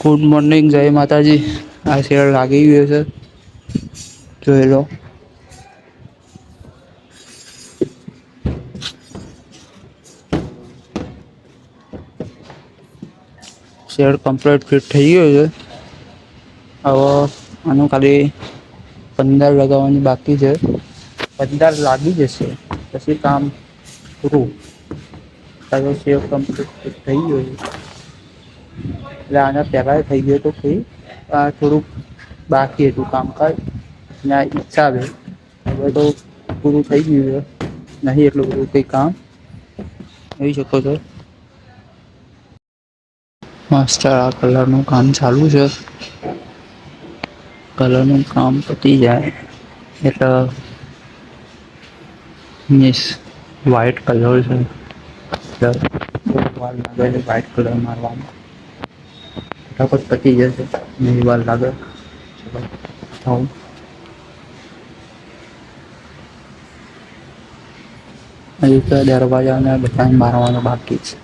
Good morning, જય માતાજી. આ શેડ લાગી ગયો છે, જોઈ લો. શેડ કમ્પ્લીટ ફિટ થઈ ગયો છે. હવે આનું ખાલી 15 લગાવવાની બાકી છે. 15 લાગી જશે પછી કામ પૂરું. શેડ કમ્પ્લીટ થઈ ગયો છે. એટલે આના પહેલા થઈ ગયો તો થોડુંક બાકી હતું કામકાજ ના હિસાબે. હવે તો પૂરું થઈ ગયું છે. નહીં એટલું બધું કઈ કામ જોઈ શકો છો. માસ્ટર આ કલરનું કામ ચાલુ છે. કલરનું કામ પતી જાય એટલે વ્હાઈટ કલર છે. વ્હાઈટ કલર મારવાનો ફટાફટ પતી જશે. નહીં વાર લાગે. હજી તો દરવાજાને બધા મારવાનું બાકી છે.